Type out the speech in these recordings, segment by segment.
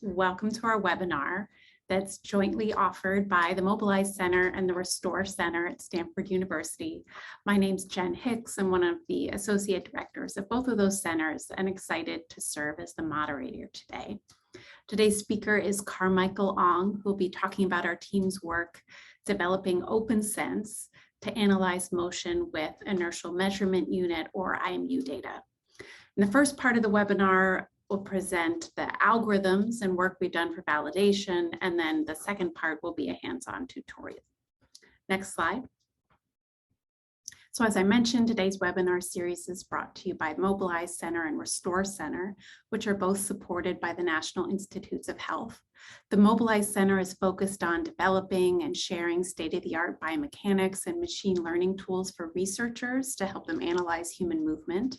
Welcome to our webinar that's jointly offered by the Mobilize Center and the Restore Center at Stanford University. My name's Jen Hicks. I'm one of the associate directors of both of those centers and excited to serve as the moderator today. Today's speaker is Carmichael Ong, who will be talking about our team's work developing OpenSense to analyze motion with inertial measurement unit or IMU data. In the first part of the webinar, we'll present the algorithms and work we've done for validation, and then the second part will be a hands-on tutorial. Next slide. So as I mentioned, today's webinar series is brought to you by Mobilize Center and Restore Center, which are both supported by the National Institutes of Health. The Mobilize Center is focused on developing and sharing state-of-the-art biomechanics and machine learning tools for researchers to help them analyze human movement.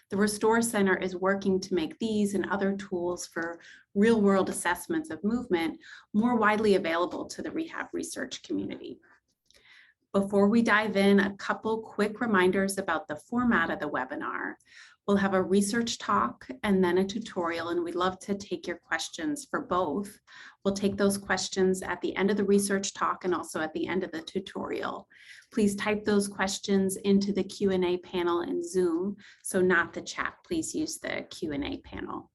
The Restore Center is working to make these and other tools for real-world assessments of movement more widely available to the rehab research community. Before we dive in, a couple quick reminders about the format of the webinar. We'll have a research talk and then a tutorial, and we'd love to take your questions for both. We'll take those questions at the end of the research talk and also at the end of the tutorial. Please type those questions into the Q&A panel in Zoom, so not the chat. Please use the Q&A panel.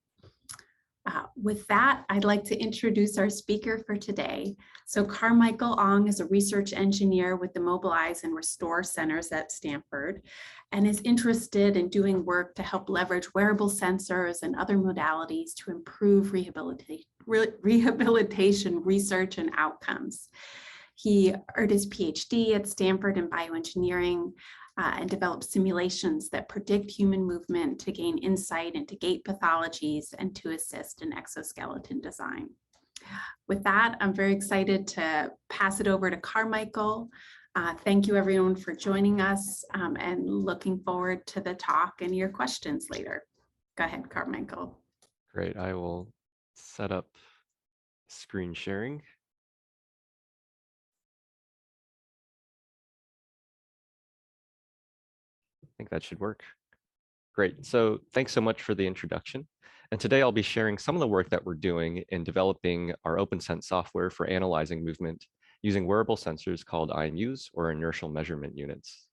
With that, I'd like to introduce our speaker for today. So Carmichael Ong is a research engineer with the Mobilize and Restore Centers at Stanford and is interested in doing work to help leverage wearable sensors and other modalities to improve rehabilitation research and outcomes. He earned his PhD at Stanford in bioengineering and developed simulations that predict human movement to gain insight into gait pathologies and to assist in exoskeleton design. With that, I'm very excited to pass it over to Carmichael. Thank you everyone for joining us and looking forward to the talk and your questions later. Go ahead, Carmichael. Great, I will set up screen sharing. I think that should work. Great, so thanks so much for the introduction. And today I'll be sharing some of the work that we're doing in developing our OpenSense software for analyzing movement using wearable sensors called IMUs, or inertial measurement units.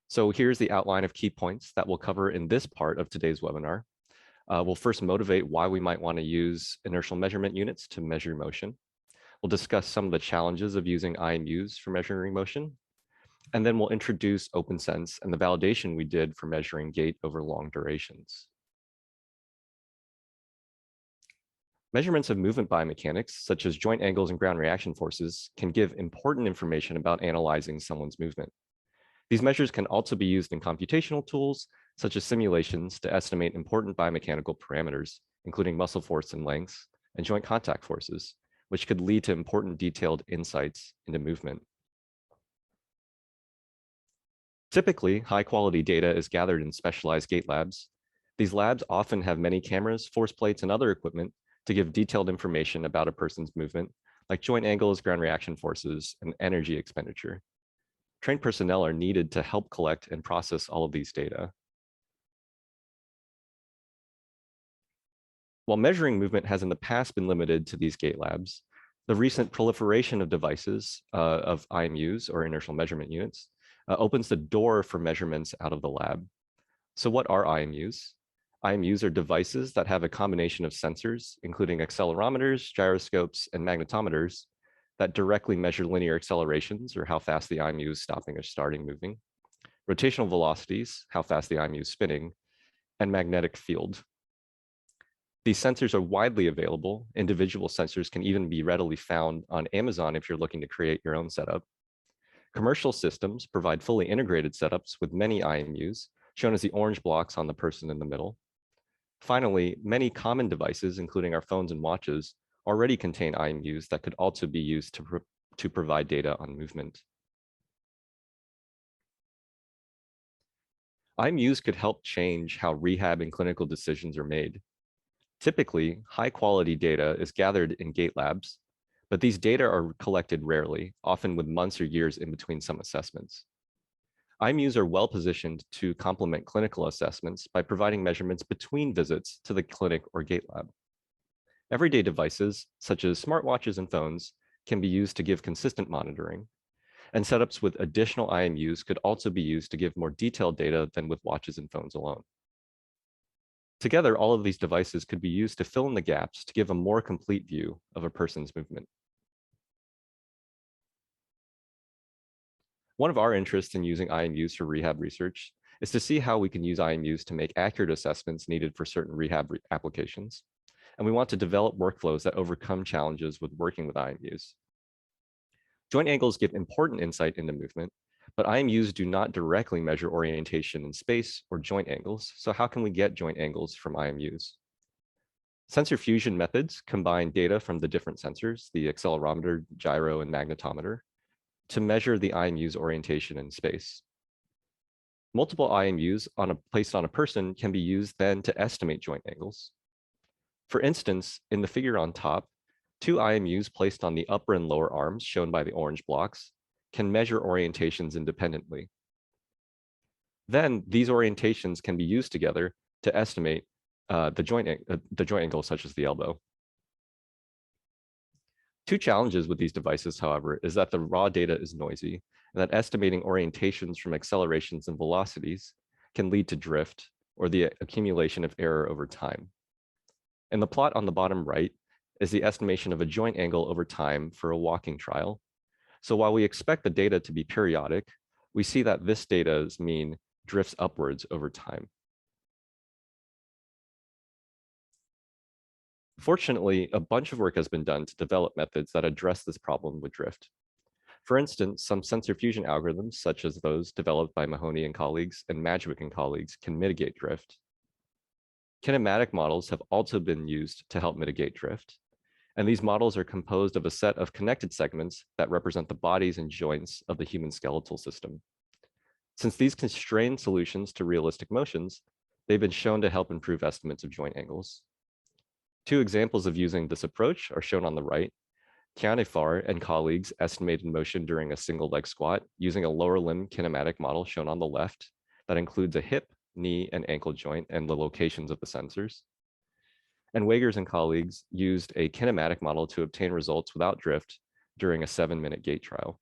So here's the outline of key points that we'll cover in this part of today's webinar. We'll first motivate why we might want to use inertial measurement units to measure motion. We'll discuss some of the challenges of using IMUs for measuring motion. And then we'll introduce OpenSense and the validation we did for measuring gait over long durations. Measurements of movement biomechanics, such as joint angles and ground reaction forces, can give important information about analyzing someone's movement. These measures can also be used in computational tools, such as simulations, to estimate important biomechanical parameters, including muscle force and length, and joint contact forces, which could lead to important detailed insights into movement. Typically, high-quality data is gathered in specialized gait labs. These labs often have many cameras, force plates, and other equipment to give detailed information about a person's movement, like joint angles, ground reaction forces, and energy expenditure. Trained personnel are needed to help collect and process all of these data. While measuring movement has in the past been limited to these gait labs, the recent proliferation of devices of IMUs, or inertial measurement units, opens the door for measurements out of the lab. So what are IMUs? IMUs are devices that have a combination of sensors, including accelerometers, gyroscopes, and magnetometers, that directly measure linear accelerations, or how fast the IMU is stopping or starting moving, rotational velocities, how fast the IMU is spinning, and magnetic field. These sensors are widely available. Individual sensors can even be readily found on Amazon if you're looking to create your own setup. Commercial systems provide fully integrated setups with many IMUs, shown as the orange blocks on the person in the middle. Finally, many common devices, including our phones and watches, already contain IMUs that could also be used to provide data on movement. IMUs could help change how rehab and clinical decisions are made. Typically, high-quality data is gathered in gait labs, but these data are collected rarely, often with months or years in between some assessments. IMUs are well positioned to complement clinical assessments by providing measurements between visits to the clinic or gait lab. Everyday devices, such as smartwatches and phones, can be used to give consistent monitoring, and setups with additional IMUs could also be used to give more detailed data than with watches and phones alone. Together, all of these devices could be used to fill in the gaps to give a more complete view of a person's movement. One of our interests in using IMUs for rehab research is to see how we can use IMUs to make accurate assessments needed for certain rehab applications. And we want to develop workflows that overcome challenges with working with IMUs. Joint angles give important insight into movement, but IMUs do not directly measure orientation in space or joint angles. So how can we get joint angles from IMUs? Sensor fusion methods combine data from the different sensors, the accelerometer, gyro, and magnetometer, to measure the IMU's orientation in space. Multiple IMUs placed on a person can be used then to estimate joint angles. For instance, in the figure on top, 2 IMUs placed on the upper and lower arms, shown by the orange blocks, can measure orientations independently. Then these orientations can be used together to estimate the joint angle, such as the elbow. Two challenges with these devices, however, is that the raw data is noisy, and that estimating orientations from accelerations and velocities can lead to drift or the accumulation of error over time. And the plot on the bottom right is the estimation of a joint angle over time for a walking trial. So while we expect the data to be periodic, we see that this data's mean drifts upwards over time. Fortunately, a bunch of work has been done to develop methods that address this problem with drift. For instance, some sensor fusion algorithms, such as those developed by Mahoney and colleagues and Madgwick and colleagues, can mitigate drift. Kinematic models have also been used to help mitigate drift. And these models are composed of a set of connected segments that represent the bodies and joints of the human skeletal system. Since these constrain solutions to realistic motions, they've been shown to help improve estimates of joint angles. Two examples of using this approach are shown on the right. Kianefar and colleagues estimated motion during a single leg squat using a lower limb kinematic model shown on the left that includes a hip, knee, and ankle joint and the locations of the sensors. And Wagers and colleagues used a kinematic model to obtain results without drift during a 7-minute gait trial.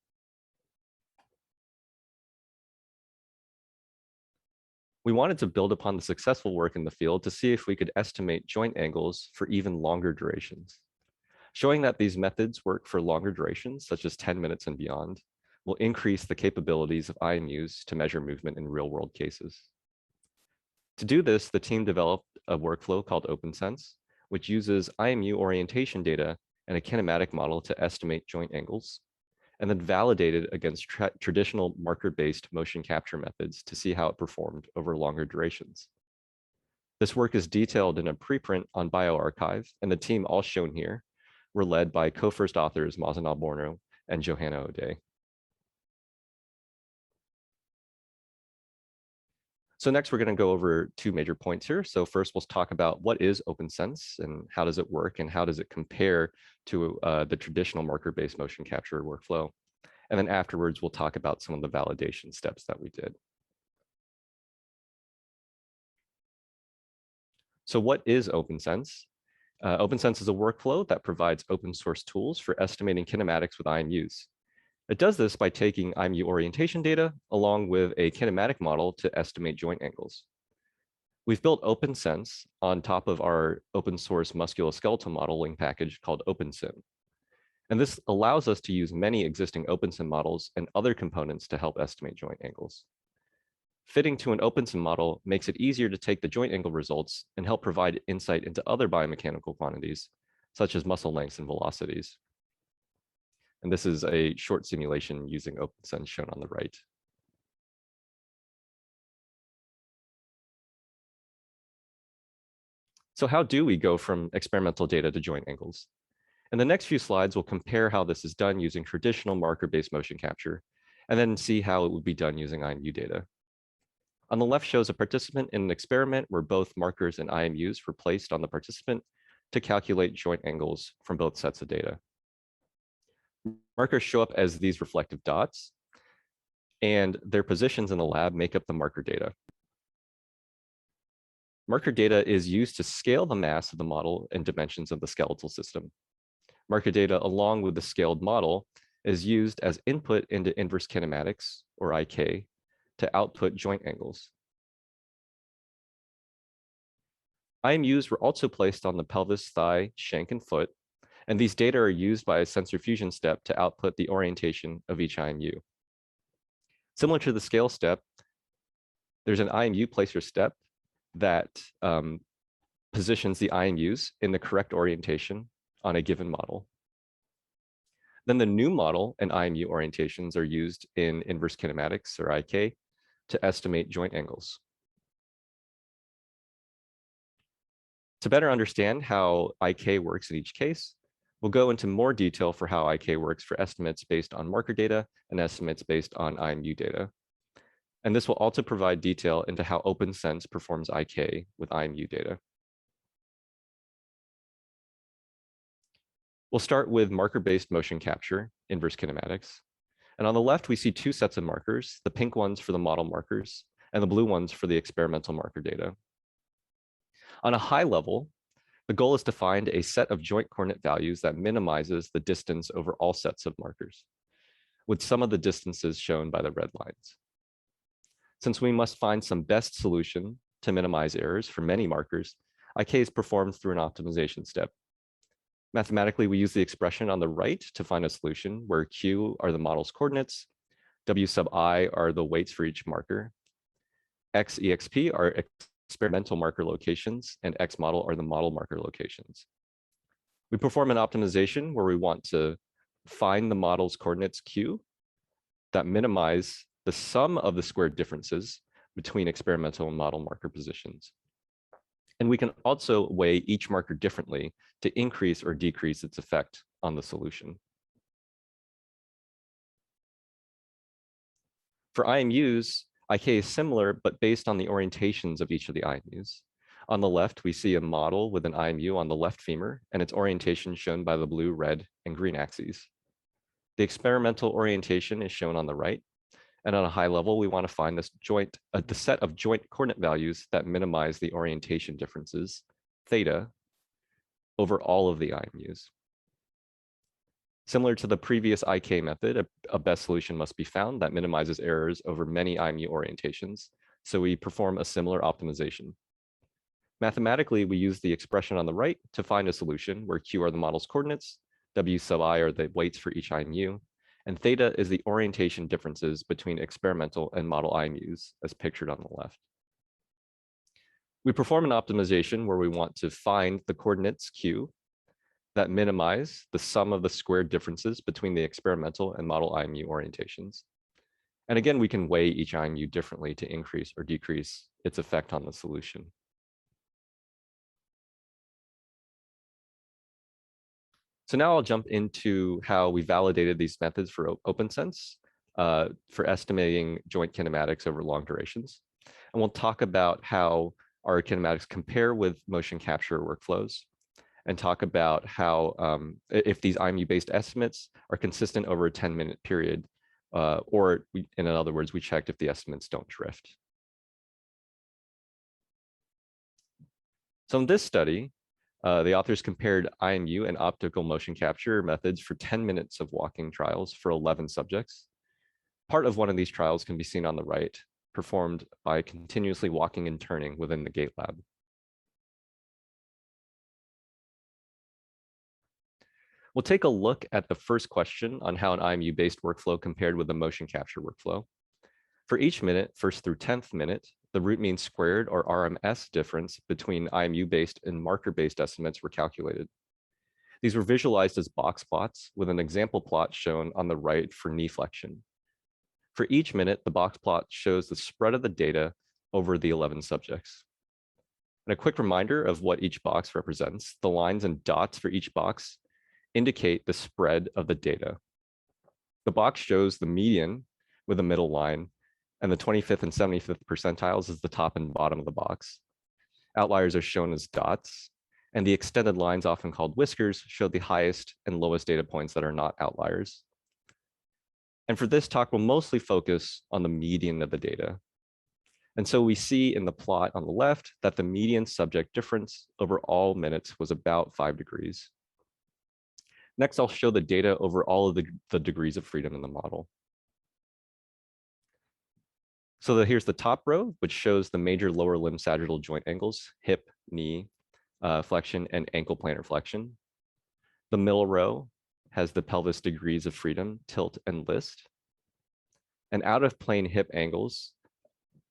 We wanted to build upon the successful work in the field to see if we could estimate joint angles for even longer durations. Showing that these methods work for longer durations, such as 10 minutes and beyond, will increase the capabilities of IMUs to measure movement in real-world cases. To do this, the team developed a workflow called OpenSense, which uses IMU orientation data and a kinematic model to estimate joint angles, and then validated against traditional marker-based motion capture methods to see how it performed over longer durations. This work is detailed in a preprint on bioRxiv, and the team, all shown here, were led by co-first authors Mazen Alborno and Johanna O'Day. So next, we're going to go over 2 major points here. So first, we'll talk about what is OpenSense and how does it work and how does it compare to the traditional marker-based motion capture workflow. And then afterwards, we'll talk about some of the validation steps that we did. So what is OpenSense? OpenSense is a workflow that provides open source tools for estimating kinematics with IMUs. It does this by taking IMU orientation data along with a kinematic model to estimate joint angles. We've built OpenSense on top of our open source musculoskeletal modeling package called OpenSim. And this allows us to use many existing OpenSim models and other components to help estimate joint angles. Fitting to an OpenSim model makes it easier to take the joint angle results and help provide insight into other biomechanical quantities, such as muscle lengths and velocities. And this is a short simulation using OpenSense shown on the right. So how do we go from experimental data to joint angles? In the next few slides, we'll compare how this is done using traditional marker-based motion capture, and then see how it would be done using IMU data. On the left shows a participant in an experiment where both markers and IMUs were placed on the participant to calculate joint angles from both sets of data. Markers show up as these reflective dots. and their positions in the lab make up the marker data. Marker data is used to scale the mass of the model and dimensions of the skeletal system. Marker data, along with the scaled model, is used as input into inverse kinematics, or IK, to output joint angles. IMUs were also placed on the pelvis, thigh, shank, and foot, and these data are used by a sensor fusion step to output the orientation of each IMU. Similar to the scale step, there's an IMU placer step that positions the IMUs in the correct orientation on a given model. Then the new model and IMU orientations are used in inverse kinematics, or IK, to estimate joint angles. To better understand how IK works in each case, we'll go into more detail for how IK works for estimates based on marker data and estimates based on IMU data. And this will also provide detail into how OpenSense performs IK with IMU data. We'll start with marker-based motion capture, inverse kinematics. And on the left, we see two sets of markers, the pink ones for the model markers and the blue ones for the experimental marker data. On a high level, the goal is to find a set of joint coordinate values that minimizes the distance over all sets of markers, with some of the distances shown by the red lines. Since we must find some best solution to minimize errors for many markers, IK is performed through an optimization step. Mathematically, we use the expression on the right to find a solution where Q are the model's coordinates, W sub I are the weights for each marker, X EXP are experimental marker locations, and X model are the model marker locations. We perform an optimization where we want to find the model's coordinates Q that minimize the sum of the squared differences between experimental and model marker positions. And we can also weigh each marker differently to increase or decrease its effect on the solution. For IMUs, IK is similar, but based on the orientations of each of the IMUs. On the left, we see a model with an IMU on the left femur and its orientation shown by the blue, red, and green axes. The experimental orientation is shown on the right. And on a high level, we want to find this the set of joint coordinate values that minimize the orientation differences, theta, over all of the IMUs. Similar to the previous IK method, a best solution must be found that minimizes errors over many IMU orientations. So we perform a similar optimization. Mathematically, we use the expression on the right to find a solution where Q are the model's coordinates, W sub I are the weights for each IMU, and theta is the orientation differences between experimental and model IMUs, as pictured on the left. We perform an optimization where we want to find the coordinates Q that minimize the sum of the squared differences between the experimental and model IMU orientations. And again, we can weigh each IMU differently to increase or decrease its effect on the solution. So now I'll jump into how we validated these methods for OpenSense for estimating joint kinematics over long durations. And we'll talk about how our kinematics compare with motion capture workflows and talk about how if these IMU-based estimates are consistent over a 10-minute period, or in other words, we checked if the estimates don't drift. So in this study, the authors compared IMU and optical motion capture methods for 10 minutes of walking trials for 11 subjects. Part of one of these trials can be seen on the right, performed by continuously walking and turning within the gait lab. We'll take a look at the first question on how an IMU-based workflow compared with a motion capture workflow. For each minute, first through 10th minute, the root mean squared or RMS difference between IMU-based and marker-based estimates were calculated. These were visualized as box plots with an example plot shown on the right for knee flexion. For each minute, the box plot shows the spread of the data over the 11 subjects. And a quick reminder of what each box represents, the lines and dots for each box indicate the spread of the data. The box shows the median with a middle line, and the 25th and 75th percentiles is the top and bottom of the box. Outliers are shown as dots, and the extended lines, often called whiskers, show the highest and lowest data points that are not outliers. And for this talk, we'll mostly focus on the median of the data. And so we see in the plot on the left that the median subject difference over all minutes was about 5 degrees. Next, I'll show the data over all of the degrees of freedom in the model. So here's the top row, which shows the major lower limb sagittal joint angles, hip, knee flexion, and ankle plantar flexion. The middle row has the pelvis degrees of freedom, tilt, and list. And out of plane hip angles,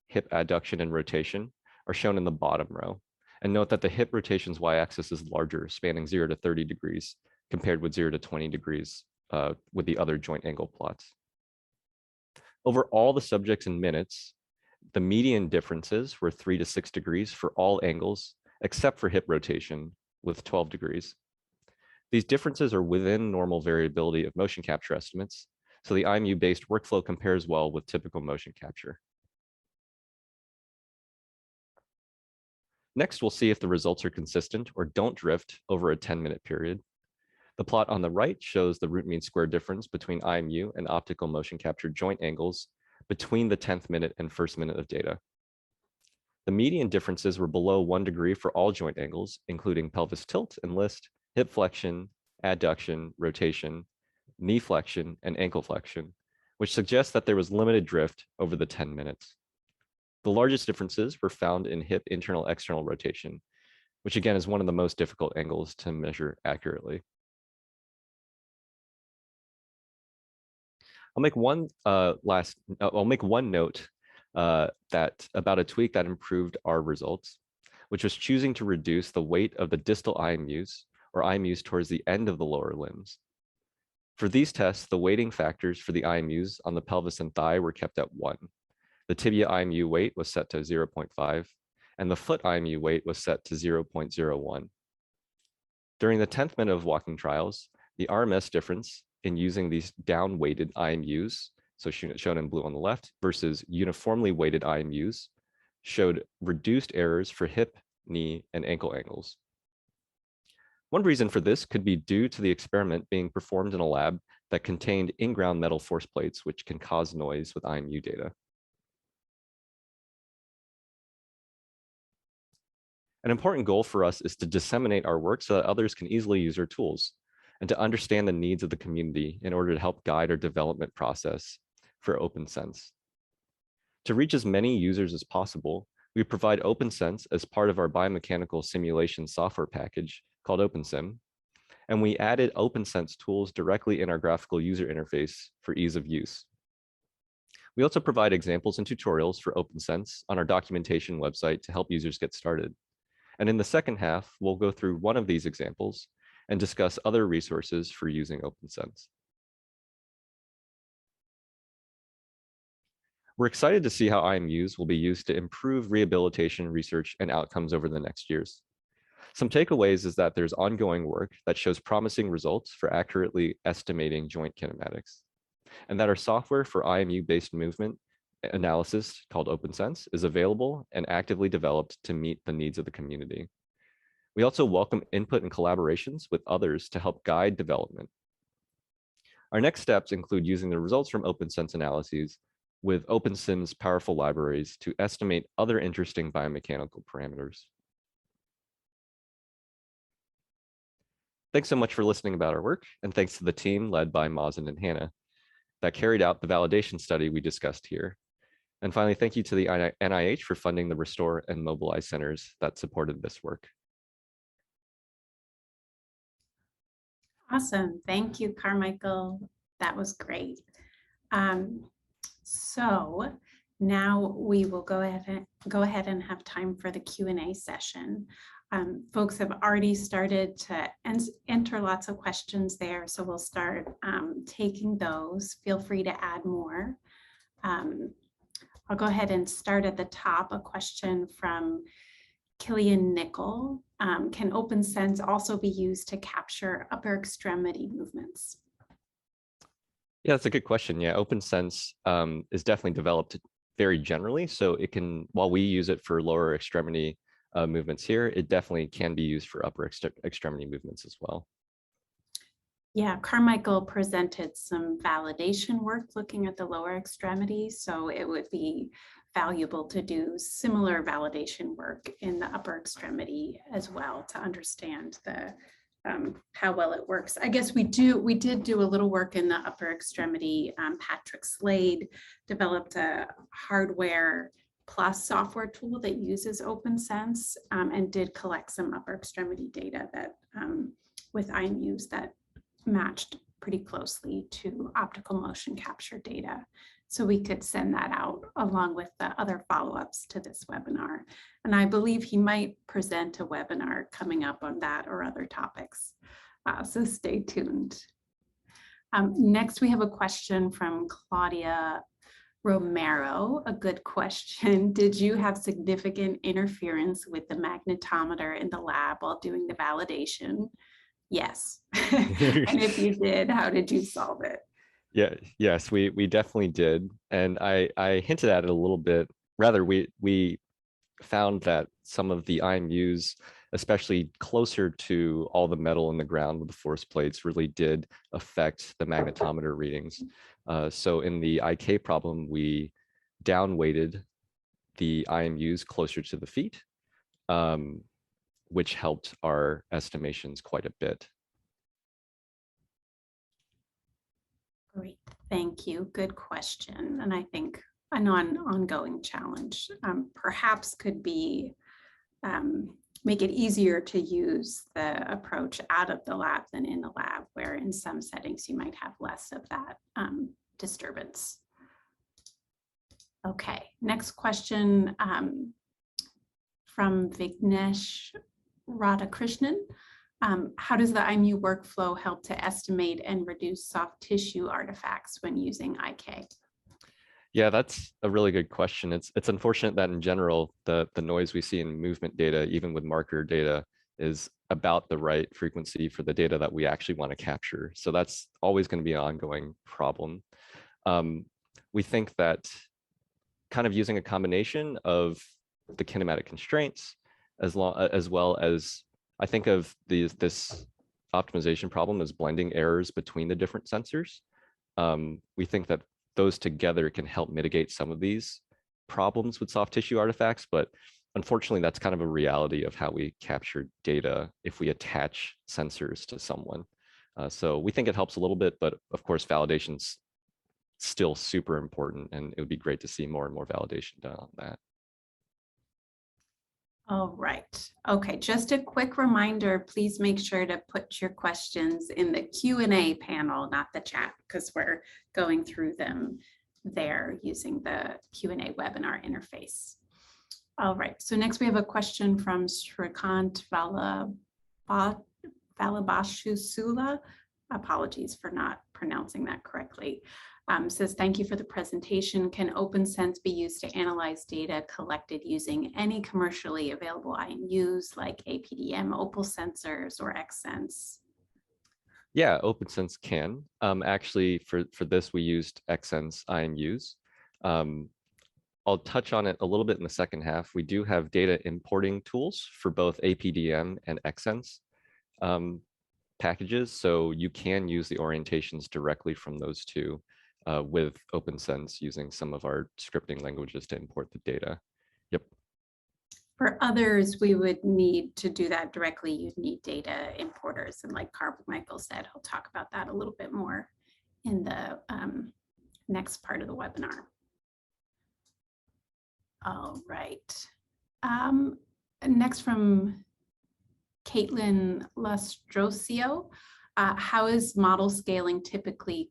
hip adduction and rotation, are shown in the bottom row. And note that the hip rotation's y-axis is larger, spanning 0 to 30 degrees, compared with 0 to 20 degrees with the other joint angle plots. Over all the subjects in minutes, the median differences were 3 to 6 degrees for all angles, except for hip rotation with 12 degrees. These differences are within normal variability of motion capture estimates, so the IMU-based workflow compares well with typical motion capture. Next, we'll see if the results are consistent or don't drift over a 10-minute period. The plot on the right shows the root mean square difference between IMU and optical motion capture joint angles between the 10th minute and first minute of data. The median differences were below 1 degree for all joint angles, including pelvis tilt and list, hip flexion, adduction, rotation, knee flexion, and ankle flexion, which suggests that there was limited drift over the 10 minutes. The largest differences were found in hip internal-external rotation, which again is one of the most difficult angles to measure accurately. I'll make one note that about a tweak that improved our results, which was choosing to reduce the weight of the distal IMUs or IMUs towards the end of the lower limbs. For these tests, the weighting factors for the IMUs on the pelvis and thigh were kept at 1. The tibia IMU weight was set to 0.5, and the foot IMU weight was set to 0.01. During the 10th minute of walking trials, the RMS difference in using these down-weighted IMUs, so shown in blue on the left, versus uniformly weighted IMUs, showed reduced errors for hip, knee, and ankle angles. One reason for this could be due to the experiment being performed in a lab that contained in-ground metal force plates, which can cause noise with IMU data. An important goal for us is to disseminate our work so that others can easily use our tools and to understand the needs of the community in order to help guide our development process for OpenSense. To reach as many users as possible, we provide OpenSense as part of our biomechanical simulation software package called OpenSim, and we added OpenSense tools directly in our graphical user interface for ease of use. We also provide examples and tutorials for OpenSense on our documentation website to help users get started. And in the second half, we'll go through one of these examples and discuss other resources for using OpenSense. We're excited to see how IMUs will be used to improve rehabilitation research and outcomes over the next years. Some takeaways is that there's ongoing work that shows promising results for accurately estimating joint kinematics, and that our software for IMU-based movement analysis called OpenSense is available and actively developed to meet the needs of the community. We also welcome input and collaborations with others to help guide development. Our next steps include using the results from OpenSense analyses with OpenSim's powerful libraries to estimate other interesting biomechanical parameters. Thanks so much for listening about our work, and thanks to the team led by Mazen and Hannah that carried out the validation study we discussed here. And finally, thank you to the NIH for funding the Restore and Mobilize centers that supported this work. Awesome. Thank you, Carmichael. That was great. So now we will go ahead and have time for the Q&A session. Folks have already started to enter lots of questions there, so we'll start taking those. Feel free to add more. I'll go ahead and start at the top, a question from Killian Nickel. Can OpenSense also be used to capture upper extremity movements? Yeah, that's a good question. Yeah, OpenSense is definitely developed very generally. So it can, while we use it for lower extremity movements here, it definitely can be used for upper extremity movements as well. Yeah, Carmichael presented some validation work looking at the lower extremity, so it would be valuable to do similar validation work in the upper extremity as well to understand the how well it works. I guess we did do a little work in the upper extremity. Patrick Slade developed a hardware plus software tool that uses OpenSense and did collect some upper extremity data that with IMUs that matched pretty closely to optical motion capture data. So we could send that out along with the other follow-ups to this webinar. And I believe he might present a webinar coming up on that or other topics. So stay tuned. Next, we have a question from Claudia Romero, a good question. Did you have significant interference with the magnetometer in the lab while doing the validation? Yes. And if you did, how did you solve it? Yeah, yes, we definitely did. And I hinted at it a little bit. Rather, we found that some of the IMUs, especially closer to all the metal in the ground with the force plates, really did affect the magnetometer readings. So in the IK problem, we downweighted the IMUs closer to the feet, which helped our estimations quite a bit. Great, thank you. Good question. And I think an ongoing challenge perhaps could be make it easier to use the approach out of the lab than in the lab, where in some settings you might have less of that disturbance. Okay, next question from Vignesh Radhakrishnan. How does the IMU workflow help to estimate and reduce soft tissue artifacts when using IK? Yeah, that's a really good question. It's unfortunate that in general, the noise we see in movement data, even with marker data, is about the right frequency for the data that we actually want to capture. So that's always going to be an ongoing problem. We think that kind of using a combination of the kinematic constraints as well as I think of this optimization problem as blending errors between the different sensors. We think that those together can help mitigate some of these problems with soft tissue artifacts, but unfortunately, that's kind of a reality of how we capture data if we attach sensors to someone. So we think it helps a little bit, but of course, validation's still super important, and it would be great to see more and more validation done on that. All right. Okay, just a quick reminder, please make sure to put your questions in the Q&A panel, not the chat, because we're going through them there using the Q&A webinar interface. All right, so next we have a question from Shrikant Valabashusula. Apologies for not pronouncing that correctly. Says, thank you for the presentation. Can OpenSense be used to analyze data collected using any commercially available IMUs like APDM, Opal sensors, or XSense? Yeah, OpenSense can. Actually, for this, we used XSense IMUs. I'll touch on it a little bit in the second half. We do have data importing tools for both APDM and XSense packages, so you can use the orientations directly from those two with OpenSense using some of our scripting languages to import the data. Yep. For others, we would need to do that directly. You'd need data importers. And like Carmichael said, he'll talk about that a little bit more in the next part of the webinar. All right. Next from Caitlin Lastrosio, how is model scaling typically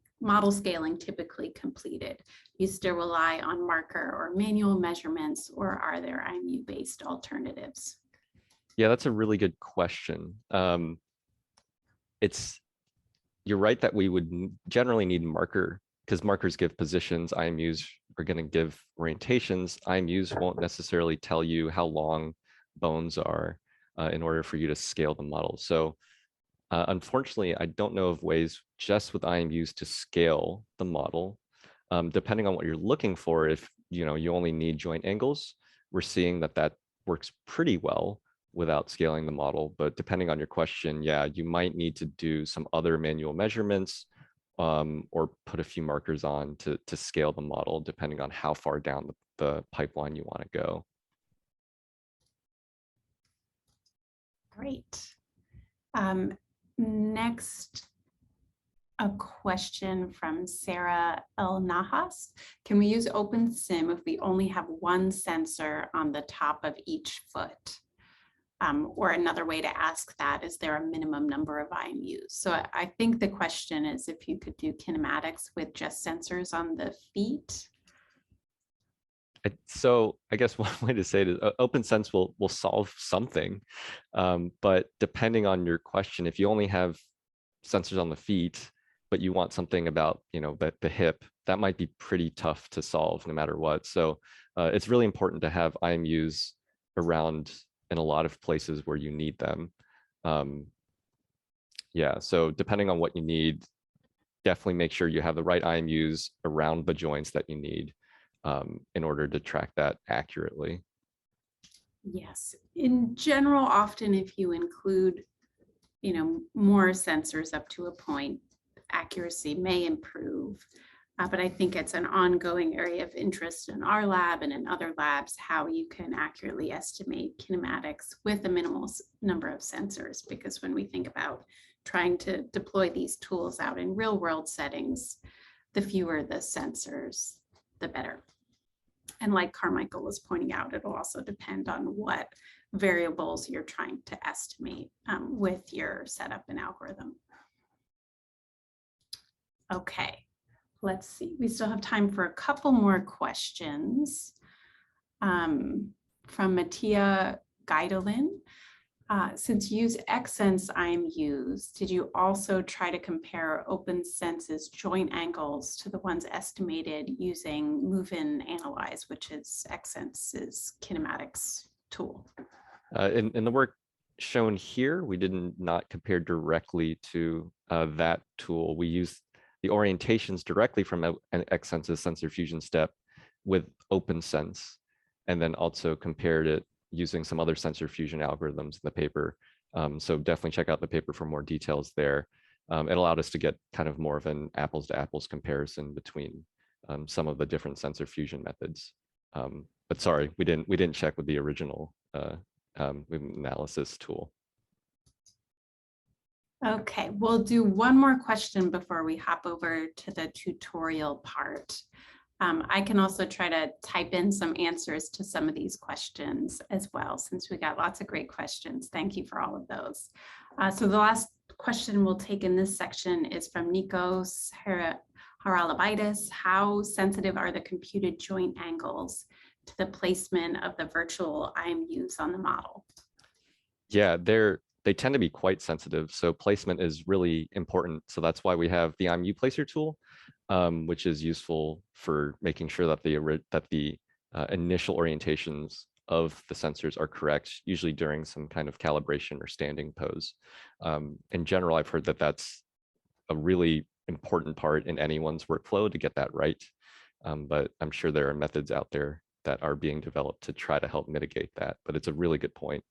completed? You still rely on marker or manual measurements, or are there IMU-based alternatives? Yeah, that's a really good question. You're right that we would generally need marker because markers give positions, IMUs are going to give orientations. IMUs won't necessarily tell you how long bones are in order for you to scale the model. So unfortunately, I don't know of ways just with IMUs to scale the model. Depending on what you're looking for, if you only need joint angles, we're seeing that works pretty well without scaling the model. But depending on your question, yeah, you might need to do some other manual measurements or put a few markers on to scale the model, depending on how far down the pipeline you want to go. Great. Next, a question from Sarah El Nahas. Can we use OpenSim if we only have one sensor on the top of each foot? Or another way to ask that, is there a minimum number of IMUs? So I think the question is if you could do kinematics with just sensors on the feet. So I guess one way to say it is OpenSense will solve something, but depending on your question, if you only have sensors on the feet, but you want something about the hip, that might be pretty tough to solve no matter what. So it's really important to have IMUs around in a lot of places where you need them. Yeah, so depending on what you need, definitely make sure you have the right IMUs around the joints that you need in order to track that accurately. Yes, in general, often if you include, more sensors up to a point, accuracy may improve. But I think it's an ongoing area of interest in our lab and in other labs, how you can accurately estimate kinematics with a minimal number of sensors. Because when we think about trying to deploy these tools out in real world settings, the fewer the sensors, the better. And like Carmichael was pointing out, it'll also depend on what variables you're trying to estimate with your setup and algorithm. Okay, let's see. We still have time for a couple more questions from Mattia Geidelin. Since you use XSense IMUs, did you also try to compare OpenSense's joint angles to the ones estimated using Move-in Analyze, which is XSense's kinematics tool? In the work shown here, we did not compare directly to that tool. We used the orientations directly from an XSense's sensor fusion step with OpenSense, and then also compared it using some other sensor fusion algorithms in the paper. So definitely check out the paper for more details there. It allowed us to get kind of more of an apples to apples comparison between some of the different sensor fusion methods. But sorry, we didn't check with the original analysis tool. Okay, we'll do one more question before we hop over to the tutorial part. I can also try to type in some answers to some of these questions as well, since we got lots of great questions. Thank you for all of those. So the last question we'll take in this section is from Nikos Haralabaitis. How sensitive are the computed joint angles to the placement of the virtual IMUs on the model? Yeah, they tend to be quite sensitive. So placement is really important. So that's why we have the IMU placer tool, which is useful for making sure that the initial orientations of the sensors are correct, usually during some kind of calibration or standing pose. In general, I've heard that that's a really important part in anyone's workflow to get that right. But I'm sure there are methods out there that are being developed to try to help mitigate that. But it's a really good point.